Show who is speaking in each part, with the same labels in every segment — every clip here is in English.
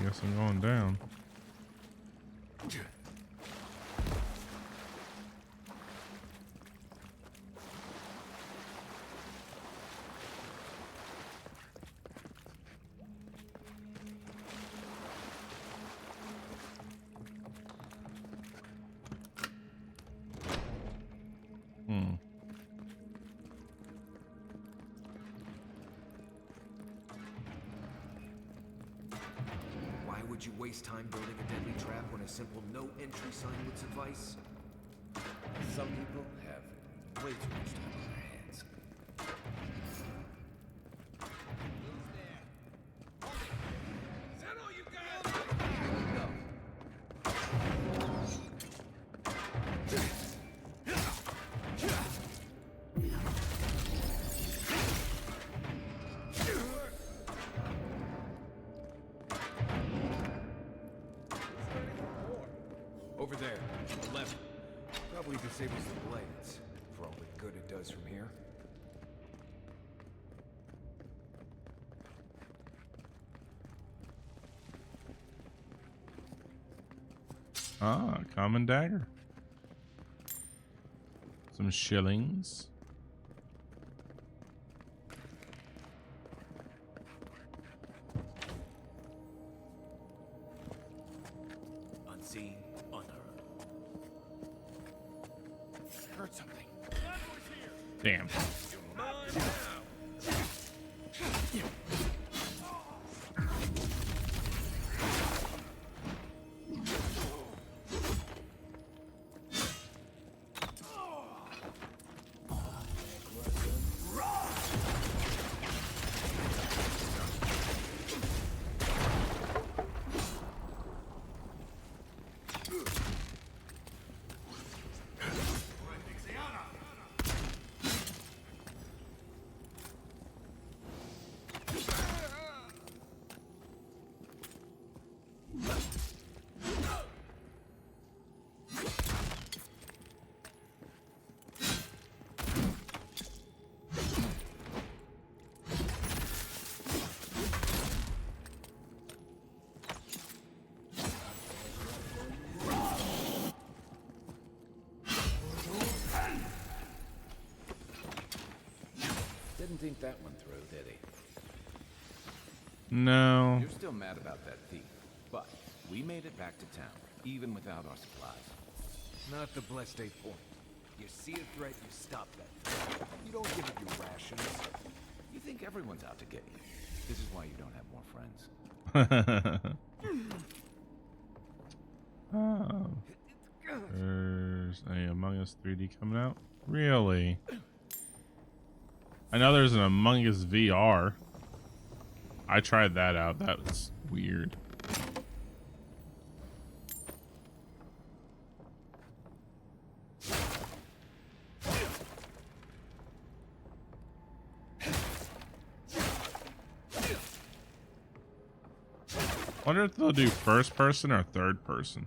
Speaker 1: guess I'm going down.
Speaker 2: Would you waste time building a deadly trap when a simple no entry sign would suffice? Some people have way too much time on their hands. Who's there? Is that all you got? Over there, 11. Probably disables the blades, for all the good it does from here.
Speaker 1: Ah, common dagger. Some shillings.
Speaker 2: Unseen, unheard. Heard something.
Speaker 1: Damn.
Speaker 2: Didn't think that one through, did he?
Speaker 1: No.
Speaker 2: You're still mad about that thief, but we made it back to town, even without our supplies. Not the blessed day point. You see a threat, you stop that threat. You don't give it your rations. You think everyone's out to get you. This is why you don't have more friends.
Speaker 1: Oh. There's a Among Us 3D coming out. Really? I know there's an Among Us VR. I tried that out. That was weird. Wonder if they'll do first person or third person.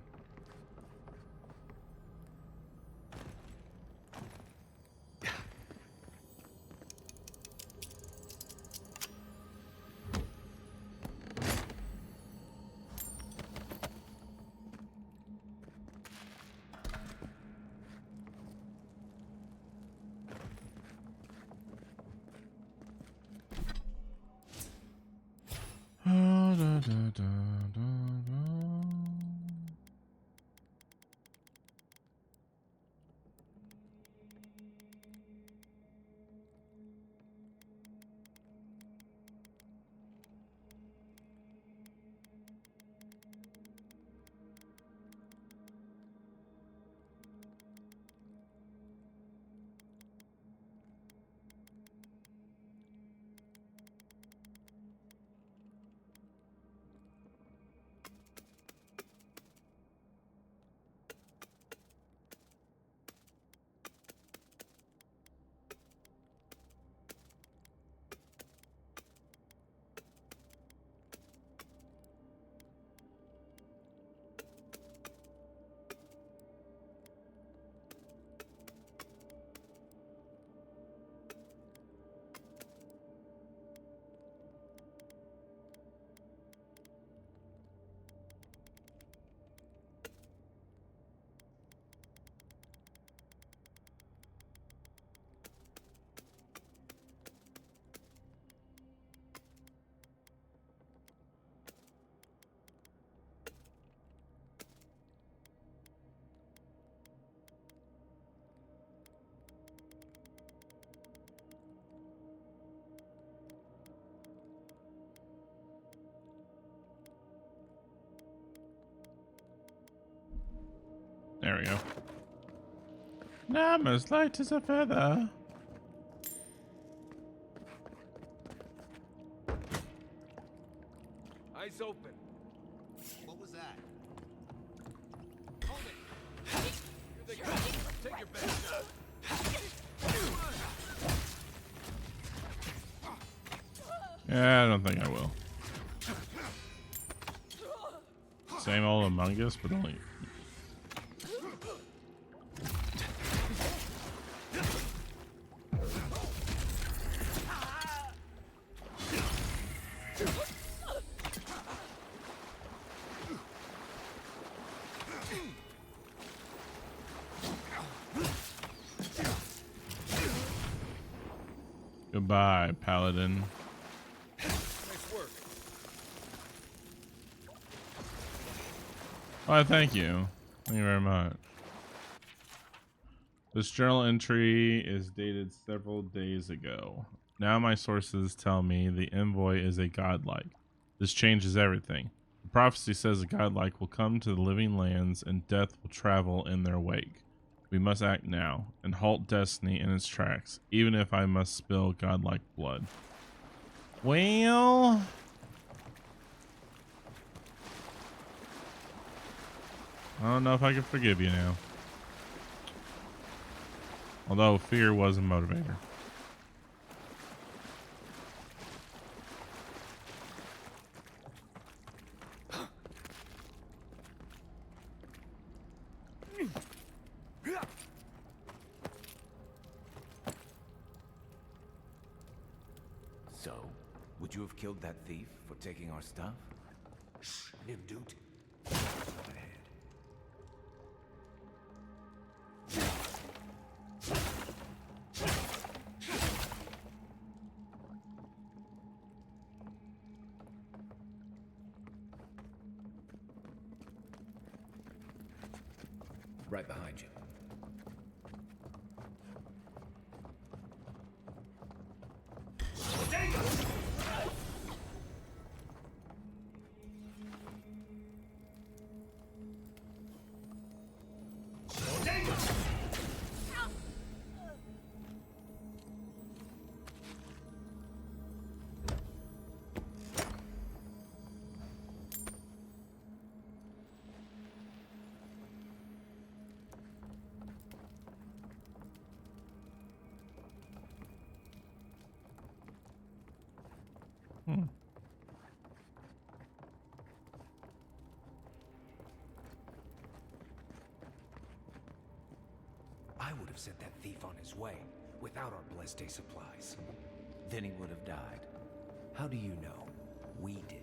Speaker 1: we go. Now I'm as light as a feather.
Speaker 2: Eyes open.
Speaker 3: What was that?
Speaker 2: Hold it. Here they go. Take your best shot.
Speaker 1: Yeah, I don't think I will. Same old Among Us, but only. Goodbye, Paladin.
Speaker 2: Nice work.
Speaker 1: Why, thank you. Thank you very much. This journal entry is dated several days ago. Now my sources tell me the envoy is a godlike. This changes everything. The prophecy says a godlike will come to the living lands and death will travel in their wake. We must act now and halt destiny in its tracks, even if I must spill godlike blood. Well, I don't know if I can forgive you now. Although fear was a motivator.
Speaker 2: So, would you have killed that thief for taking our stuff? Shh, Nimdude. Up ahead. Right behind you. I would have sent that thief on his way without our blessed day supplies. Then he would have died. How do you know? We did.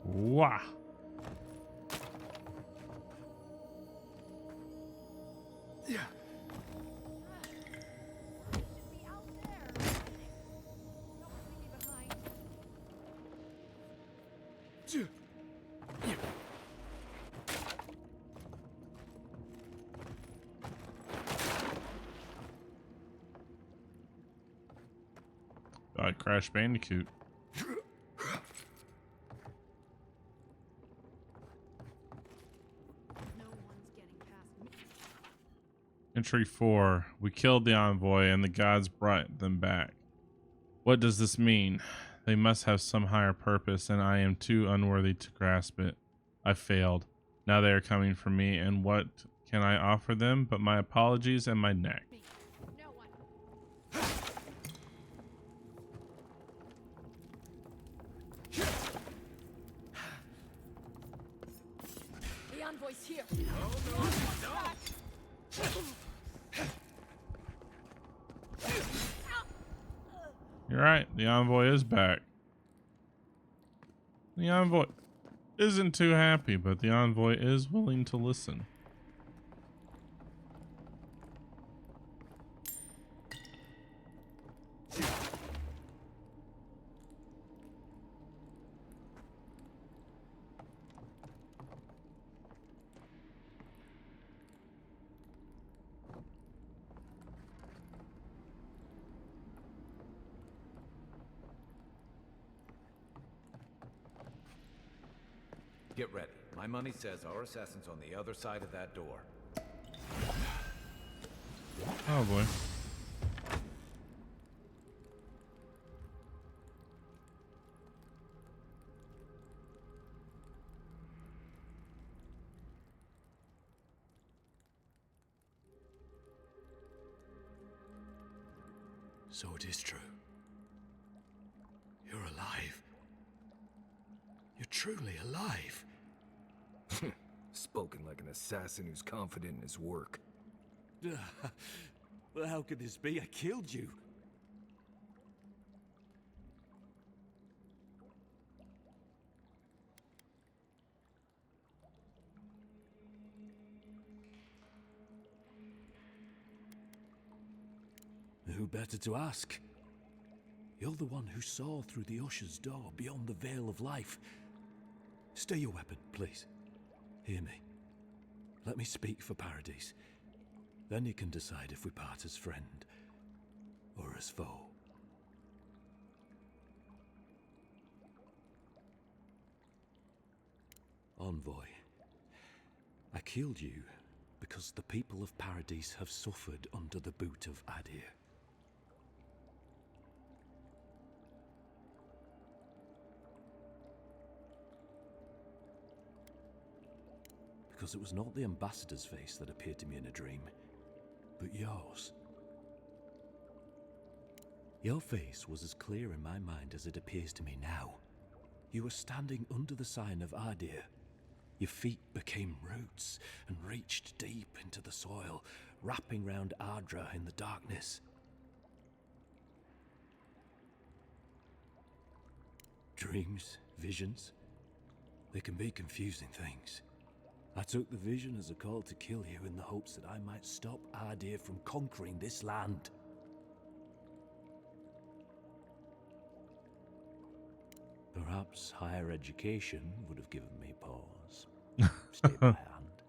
Speaker 1: Wow.
Speaker 3: Yeah.
Speaker 4: Be out there. No one leave me behind.
Speaker 1: Crash Bandicoot.
Speaker 4: No one's getting past me.
Speaker 1: Entry 4. We killed the envoy and the gods brought them back. What does this mean? They must have some higher purpose and I am too unworthy to grasp it. I failed. Now they are coming for me and what can I offer them but my apologies and my neck?
Speaker 4: No one. The envoy's here.
Speaker 1: You're right. The envoy is back. The envoy. isn't too happy, but the envoy is willing to listen.
Speaker 2: Get ready. My money says our assassin's on the other side of that door.
Speaker 1: Oh boy.
Speaker 5: So it is true. You're alive. You're truly alive.
Speaker 2: Spoken like an assassin who's confident in his work.
Speaker 5: Well, how could this be? I killed you. Who better to ask? You're the one who saw through the usher's door beyond the veil of life. Stay your weapon, please. Hear me. Let me speak for Paradise. Then you can decide if we part as friend or as foe. Envoy, I killed you because the people of Paradise have suffered under the boot of Adir. Because it was not the ambassador's face that appeared to me in a dream, but yours. Your face was as clear in my mind as it appears to me now. You were standing under the sign of Adir. Your feet became roots and reached deep into the soil, wrapping round Ardra in the darkness. Dreams, visions, they can be confusing things. I took the vision as a call to kill you in the hopes that I might stop Adir from conquering this land. Perhaps higher education would have given me pause. Stay my hand.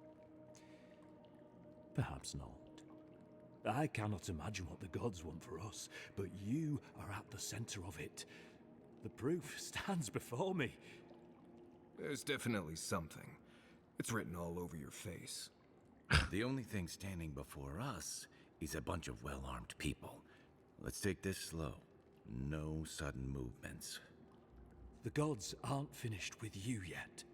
Speaker 5: Perhaps not. I cannot imagine what the gods want for us, but you are at the center of it. The proof stands before me.
Speaker 2: There's definitely something. It's written all over your face.
Speaker 6: The only thing standing before us is a bunch of well-armed people. Let's take this slow. No sudden movements.
Speaker 5: The gods aren't finished with you yet.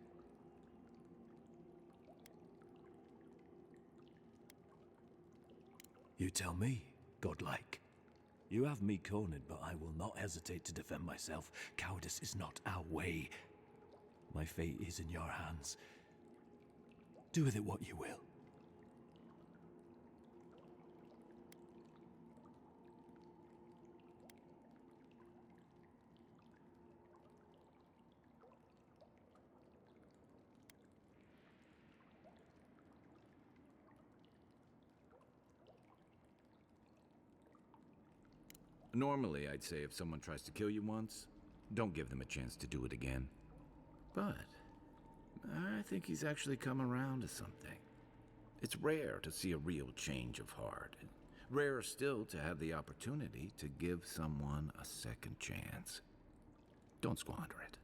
Speaker 5: You tell me, godlike. You have me cornered, but I will not hesitate to defend myself. Cowardice is not our way. My fate is in your hands. Do with it what you will.
Speaker 6: Normally, I'd say if someone tries to kill you once, don't give them a chance to do it again. But I think he's actually come around to something. It's rare to see a real change of heart. Rarer still to have the opportunity to give someone a second chance. Don't squander it.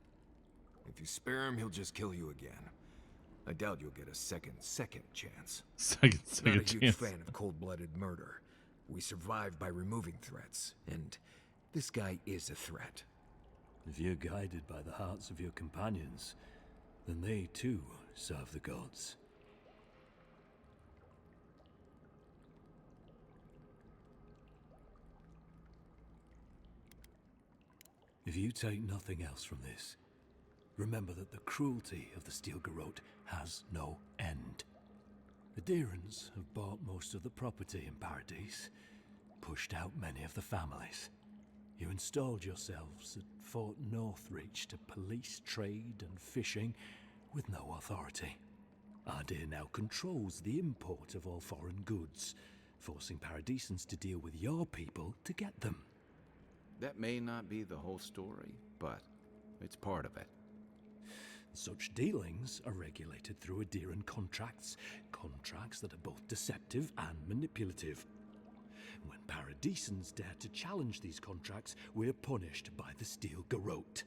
Speaker 2: If you spare him, he'll just kill you again. I doubt you'll get a second chance.
Speaker 1: Second
Speaker 2: Not a huge
Speaker 1: chance.
Speaker 2: fan of cold-blooded murder. We survive by removing threats, and this guy is a threat.
Speaker 5: If you're guided by the hearts of your companions, then they too serve the gods. If you take nothing else from this, remember that the cruelty of the Steel Garrote has no end. The Deerans have bought most of the property in Paradise, pushed out many of the families. You installed yourselves at Fort Northreach to police trade and fishing, with no authority. Ardir now controls the import of all foreign goods, forcing Paradisans to deal with your people to get them.
Speaker 6: That may not be the whole story, but it's part of it.
Speaker 5: Such dealings are regulated through Adiran contracts, contracts that are both deceptive and manipulative. When Paradisans dare to challenge these contracts, we're punished by the Steel Garrote.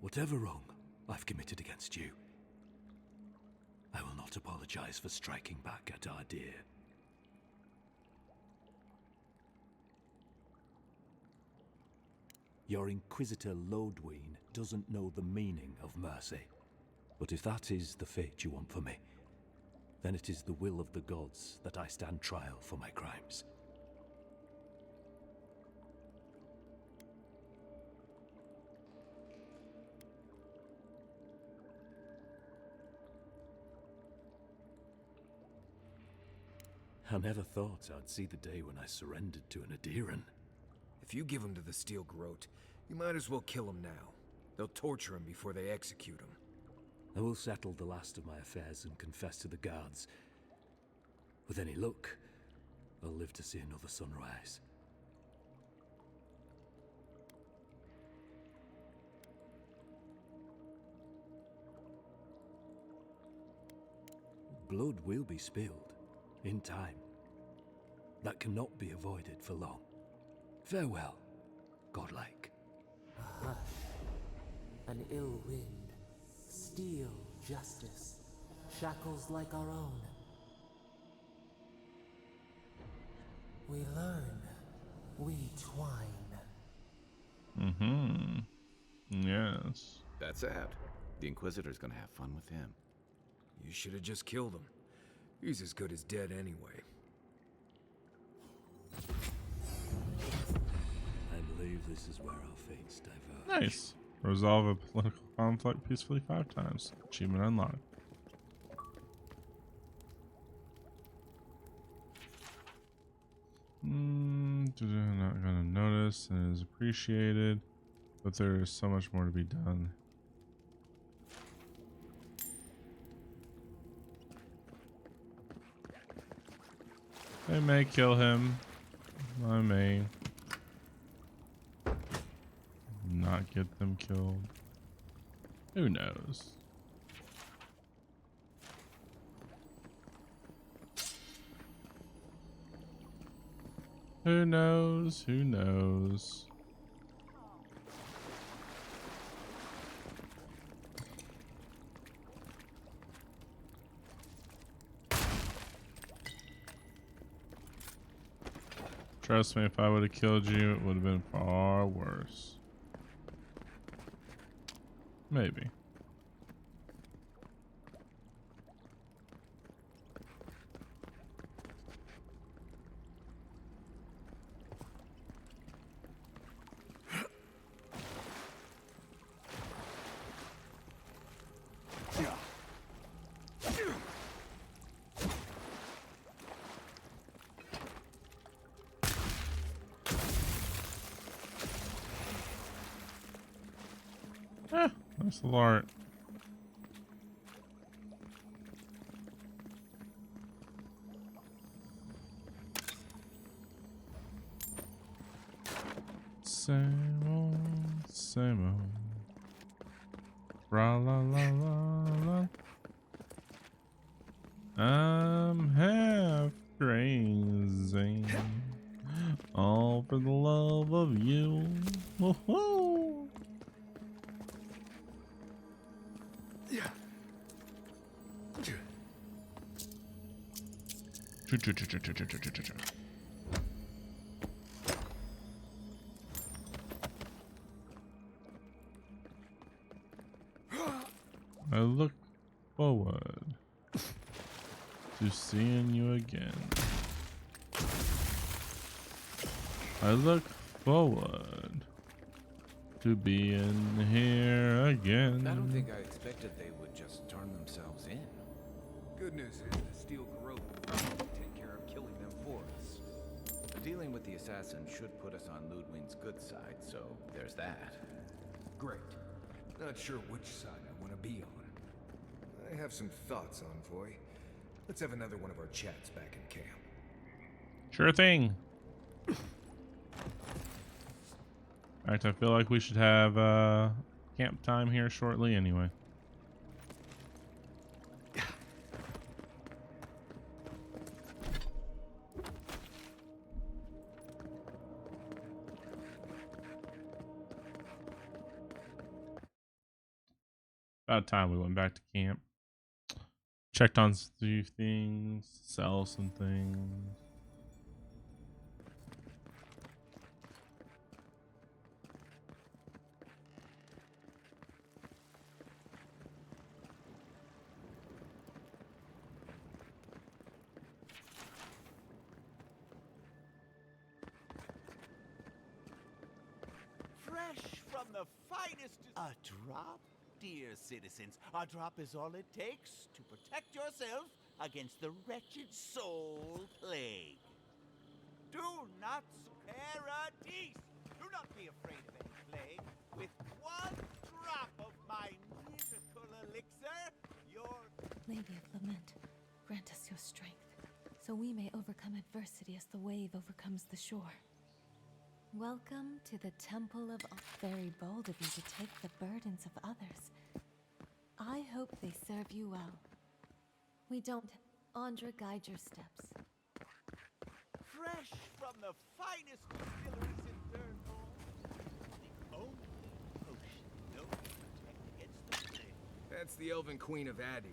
Speaker 5: Whatever wrong I've committed against you, I will not apologize for striking back at Ardir. Your Inquisitor Lodween doesn't know the meaning of mercy. But if that is the fate you want for me, then it is the will of the gods that I stand trial for my crimes. I never thought I'd see the day when I surrendered to an Adiran.
Speaker 2: If you give him to the Steel Garrote, you might as well kill him now. They'll torture him before they execute him.
Speaker 5: I will settle the last of my affairs and confess to the guards. With any luck, I'll live to see another sunrise. Blood will be spilled, in time. That cannot be avoided for long. Farewell, godlike.
Speaker 7: A hush, an ill wind, steel justice, shackles like our own. We learn, we twine.
Speaker 1: Yes.
Speaker 6: That's sad. The Inquisitor's gonna have fun with him.
Speaker 2: You should have just killed him. He's as good as dead anyway.
Speaker 5: I believe this is where our fates diverge.
Speaker 1: Nice. Resolve a political conflict peacefully 5 times. Achievement unlocked. Not gonna notice and is appreciated, but there is so much more to be done. I may kill him. I may not get them killed. Who knows? Who knows? Who knows? Trust me, if I would have killed you, it would have been far worse. Maybe. Nice little art. Same old, same old. Ra la la la la. I'm half crazy. All for the love of you. Woohoo! I look forward to seeing you again. I look forward to being here again.
Speaker 2: I don't think I expected they would just turn themselves in. Good news is the Steel Garrote will take care of killing them for us.
Speaker 6: Dealing with the assassin should put us on Ludwig's good side, so there's that.
Speaker 2: Great. Not sure which side I want to be on. I have some thoughts, Envoy. Let's have another one of our chats back in camp.
Speaker 1: Sure thing. In fact, I feel like we should have camp time here shortly anyway. About time we went back to camp. Checked on a few things, sell some things.
Speaker 8: Fresh from the finest. A drop? Dear citizens, a drop is all it takes to protect yourself against the wretched soul plague. Do not paradis. Do not be afraid of any plague. With one drop of my miracle elixir, your
Speaker 4: Lady of Lament, grant us your strength, so we may overcome adversity as the wave overcomes the shore. Welcome to the Temple of... Very bold of you to take the burdens of others. I hope they serve you well. We don't... Andra, guide your steps.
Speaker 8: fresh from the finest distilleries in Durnhall. The only potion known to protect against the plague.
Speaker 2: That's the Elven Queen of Adir, I think.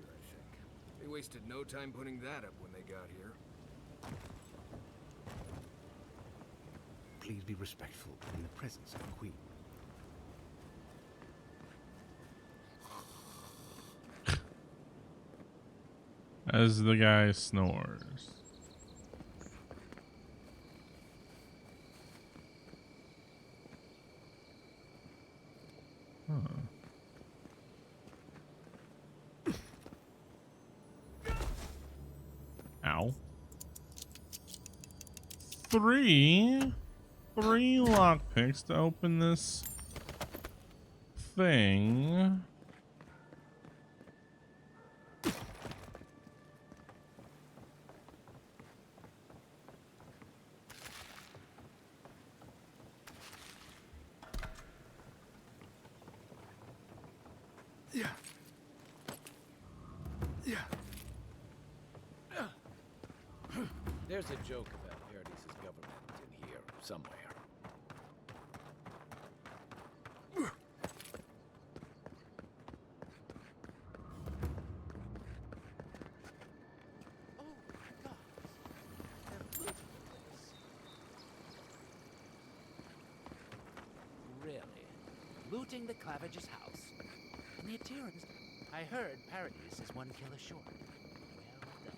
Speaker 2: They wasted no time putting that up when they got here.
Speaker 8: Please be respectful in the presence of the Queen.
Speaker 1: As the guy snores. Huh. Ow. Three lockpicks to open this thing.
Speaker 6: There's a joke about Paradis' government in here somewhere.
Speaker 9: Really? Looting the Clavage's house? And the adherents? I heard Paradis is one kill ashore. Well done.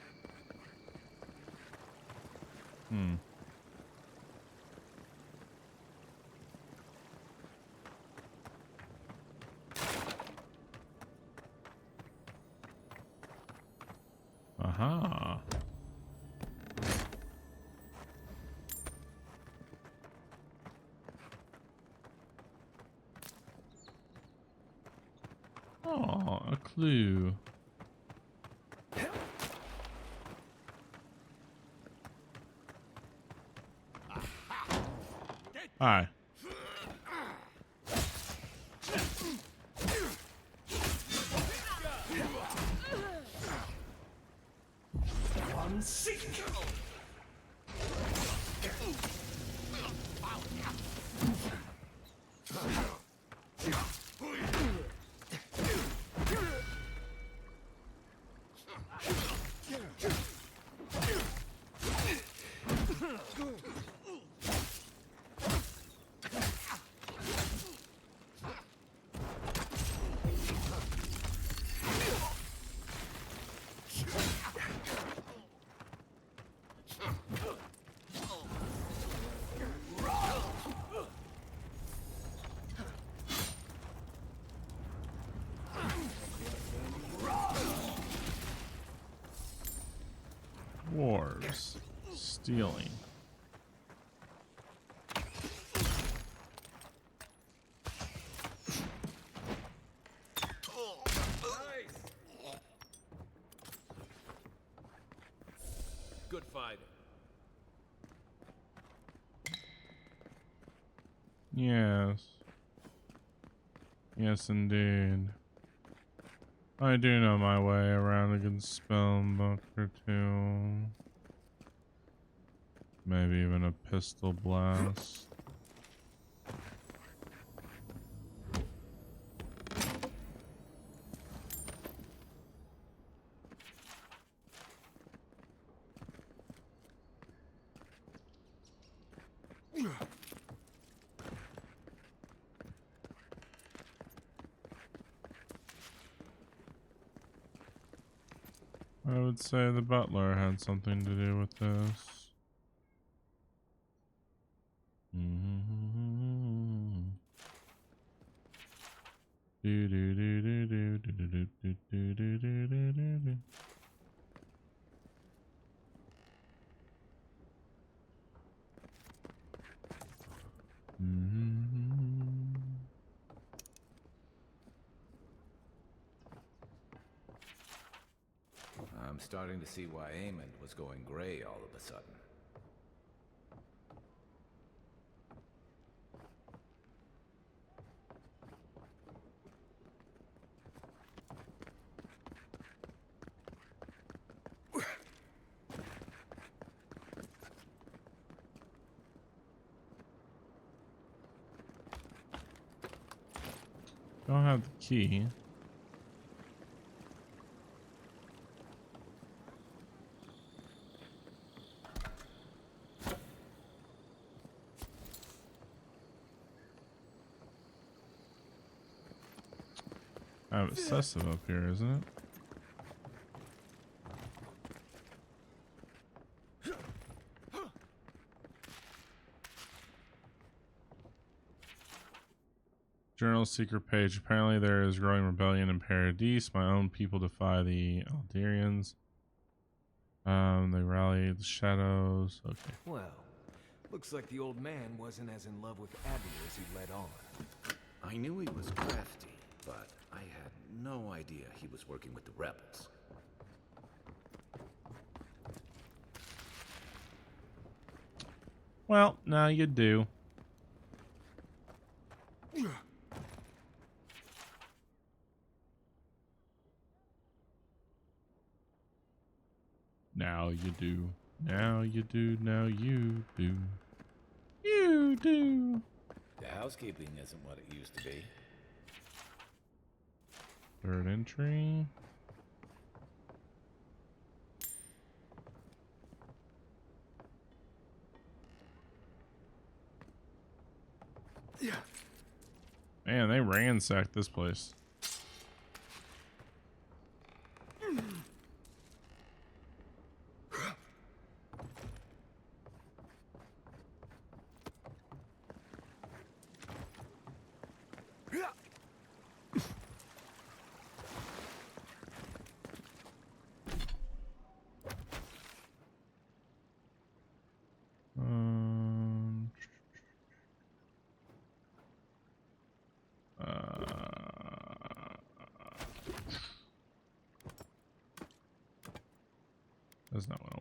Speaker 1: Aha. Oh, a clue. Hi. Wars. Stealing.
Speaker 2: fighting.
Speaker 1: Yes. Yes, indeed. I do know my way around a good spell book or two. Maybe even a pistol blast. I would say the butler had something to do with this. Do do do do do do do do do do do do do do.
Speaker 6: I'm starting to see why Amon was going gray all of a sudden.
Speaker 1: Don't have the key. I have obsessive up here, isn't it? Journal secret page. Apparently there is growing rebellion in Paradise. My own people defy the Alderians. They rally the shadows. Okay.
Speaker 2: Well, looks like the old man wasn't as in love with Abby as he let on.
Speaker 6: I knew he was crafty, but I had no idea he was working with the rebels.
Speaker 1: Well, now you do. Now you do. Now you do. Now you do. You do.
Speaker 6: The housekeeping isn't what it used to be.
Speaker 1: Third entry. Man, they ransacked this place. That's not what